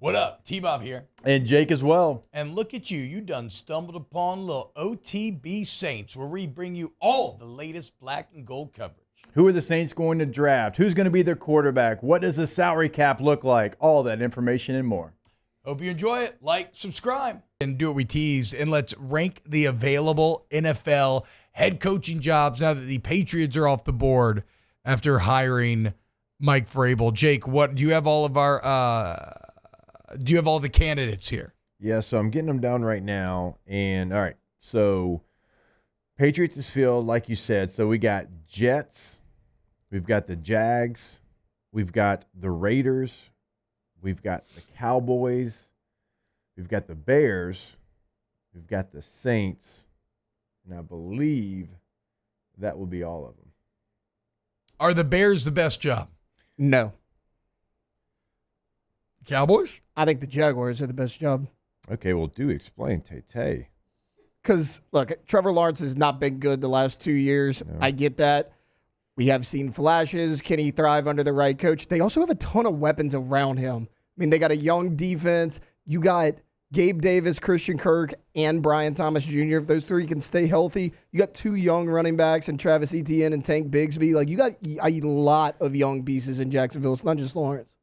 What up? T-Bob here. And Jake as well. And look at you. You done stumbled upon little OTB Saints, where we bring you all the latest black and gold coverage. Who are the Saints going to draft? Who's going to be their quarterback? What does the salary cap look like? All that information and more. Hope you enjoy it. Like, subscribe, and do what we tease. And let's rank the available NFL head coaching jobs now that the Patriots are off the board after hiring Mike Vrabel. Jake, what do you have all of our do you have all the candidates here? Yeah, so I'm getting them down right now. And all right, so Patriots is filled, like you said. So we got Jets, we've got the Jags, we've got the Raiders, we've got the Cowboys, we've got the Bears, we've got the Saints, and I believe that will be all of them. Are the Bears the best job? No. Cowboys? I think the Jaguars are the best job. Okay, well, do explain, Tay. Because, look, Trevor Lawrence has not been good the last 2 years. No. I get that. We have seen flashes. Can he thrive under the right coach? They also have a ton of weapons around him. I mean, they got a young defense. You got Gabe Davis, Christian Kirk, and Brian Thomas Jr. If those three can stay healthy, you got two young running backs and Travis Etienne and Tank Bigsby. Like, you got a lot of young pieces in Jacksonville. It's not just Lawrence.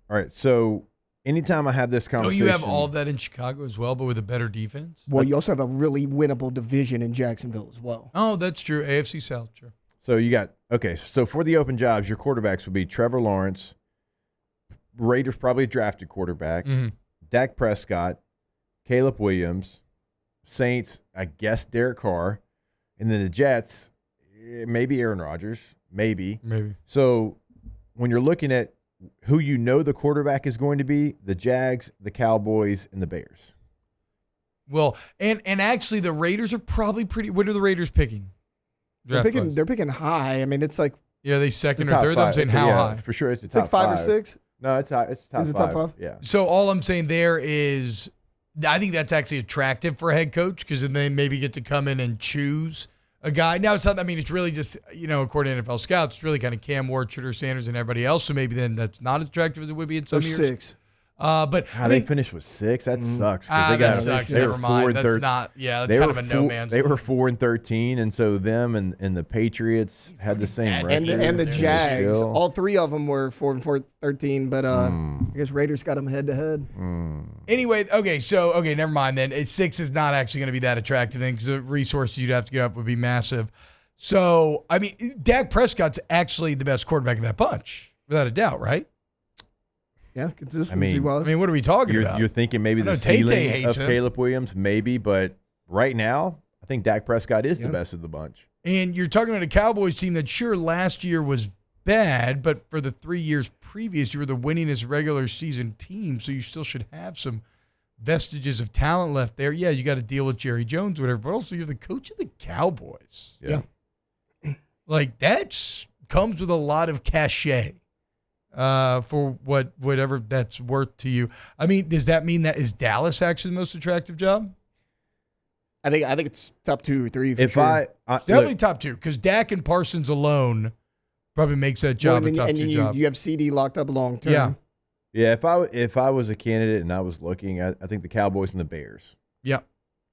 All right, so anytime I have this conversation. Oh, you have all that in Chicago as well, but with a better defense? Well, you also have a really winnable division in Jacksonville as well. Oh, that's true. AFC South, true. So you got, okay, so for the open jobs, your quarterbacks would be Trevor Lawrence, Raiders probably a drafted quarterback, Dak Prescott, Caleb Williams, Saints, I guess Derek Carr, and then the Jets, maybe Aaron Rodgers, maybe. So when you're looking at who you know the quarterback is going to be, the Jags, the Cowboys, and the Bears. Well, and actually the Raiders are probably pretty – what are the Raiders picking? They're picking high. I mean, it's like – yeah, they second or third? I'm saying how high? For sure it's the it's top like five or six? No, it's top Is it five. top five? Yeah. So all I'm saying there is I think that's actually attractive for a head coach because then they maybe get to come in and choose a guy. Now, it's not – I mean, it's really just, according to NFL scouts, it's really kind of Cam Ward, Shooter Sanders, and everybody else. So maybe then that's not as attractive as it would be in some years. Six. But They finished with 6. That sucks. That sucks. Never mind. That's not. Yeah, that's kind of a no man's. They were 4-13, and so them and the Patriots had the same record. And the Jags, all three of them were 4-13, but I guess Raiders got them head to head. Anyway, never mind then. 6 is not actually going to be that attractive then because the resources you'd have to get up would be massive. So I mean, Dak Prescott's actually the best quarterback of that bunch, without a doubt, right? Yeah, consistency was. I mean, what are we talking about? You're thinking maybe the ceiling of Caleb Williams, maybe, but right now, I think Dak Prescott is the best of the bunch. And you're talking about a Cowboys team that, sure, last year was bad, but for the 3 years previous, you were the winningest regular season team, so you still should have some vestiges of talent left there. Yeah, you got to deal with Jerry Jones, whatever, but also you're the coach of the Cowboys. Yeah. Like, that comes with a lot of cachet. For whatever that's worth to you. I mean, does that mean that is Dallas actually the most attractive job? I think it's top 2 or 3 for sure. It's definitely top 2 because Dak and Parsons alone probably makes that job a top 2 job. You have CD locked up long term. Yeah. Yeah, if I was a candidate and I was looking, I think the Cowboys and the Bears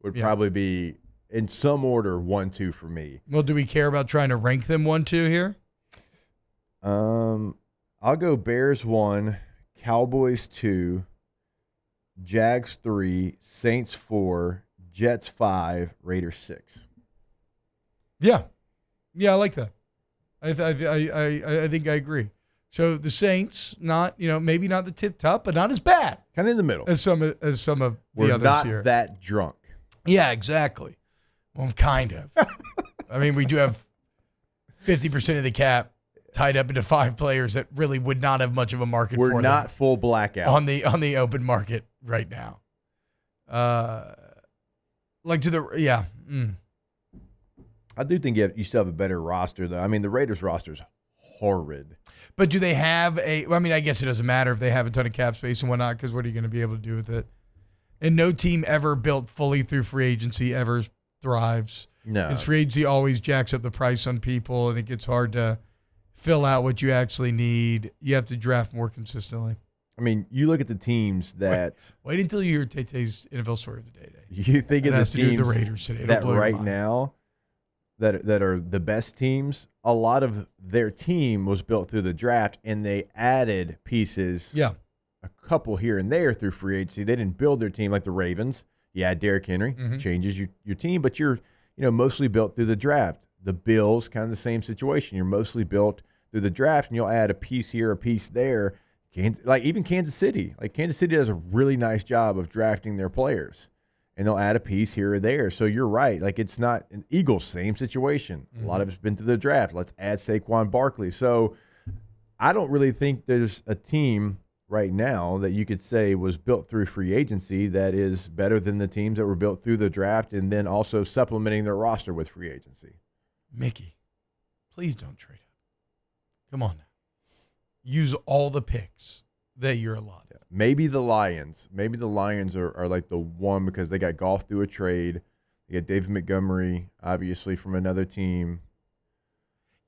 would probably be, in some order, 1-2 for me. Well, do we care about trying to rank them 1-2 here? I'll go Bears 1, Cowboys 2, Jags 3, Saints 4, Jets 5, Raiders 6. Yeah, I like that. I think I agree. So the Saints, not maybe not the tip top, but not as bad. Kind of in the middle. As some of the We're others here. Not that drunk. Yeah, exactly. Well, kind of. I mean, we do have 50% of the cap tied up into 5 players that really would not have much of a market for them. We're not full blackout. On the open market right now. I do think you still have a better roster, though. I mean, the Raiders roster is horrid. But do they have I guess it doesn't matter if they have a ton of cap space and whatnot, because what are you going to be able to do with it? And no team ever built fully through free agency ever thrives. No. Because free agency always jacks up the price on people, and it gets hard to fill out what you actually need. You have to draft more consistently. I mean, you look at the teams that Wait until you hear Tay-Tay's NFL story of the day. you think of the teams the Raiders today. that right now that are the best teams. A lot of their team was built through the draft, and they added pieces. Yeah. A couple here and there through free agency. They didn't build their team like the Ravens. Yeah, Derrick Henry changes your team, but you're mostly built through the draft. The Bills, kind of the same situation. You're mostly built through the draft, and you'll add a piece here, a piece there. Like even Kansas City. Like Kansas City does a really nice job of drafting their players, and they'll add a piece here or there. So you're right. Like it's not an Eagles, same situation. A lot of it's been through the draft. Let's add Saquon Barkley. So I don't really think there's a team right now that you could say was built through free agency that is better than the teams that were built through the draft and then also supplementing their roster with free agency. Mickey, please don't trade up. Come on now. Use all the picks that you're allotted. Yeah. Maybe the Lions. Maybe the Lions are like the one because they got golf through a trade. They got David Montgomery, obviously, from another team.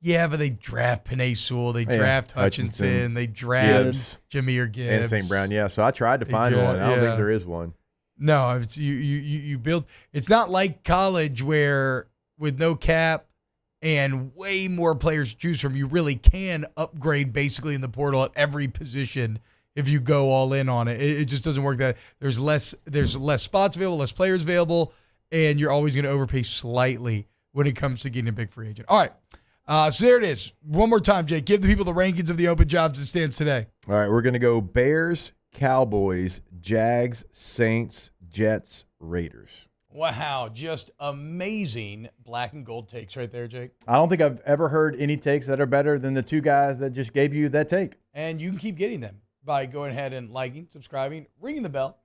Yeah, but they draft Penei Sewell. They draft Hutchinson. They draft Gibbs. Jameer Gibbs. And St. Brown, yeah. So I tried to find one. I don't think there is one. No, you build. It's not like college where with no cap and way more players to choose from, you really can upgrade basically in the portal at every position if you go all in on it. It just doesn't work that there's less spots available, less players available, and you're always going to overpay slightly when it comes to getting a big free agent. All right. So there it is. One more time, Jake. Give the people the rankings of the open jobs that stands today. All right, we're going to go Bears, Cowboys, Jags, Saints, Jets, Raiders. Wow, just amazing black and gold takes right there, Jake. I don't think I've ever heard any takes that are better than the two guys that just gave you that take. And you can keep getting them by going ahead and liking, subscribing, ringing the bell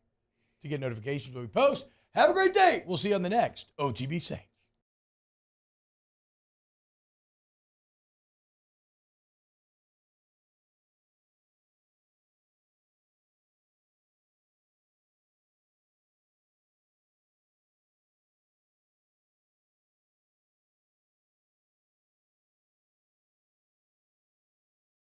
to get notifications when we post. Have a great day. We'll see you on the next OTB Saints.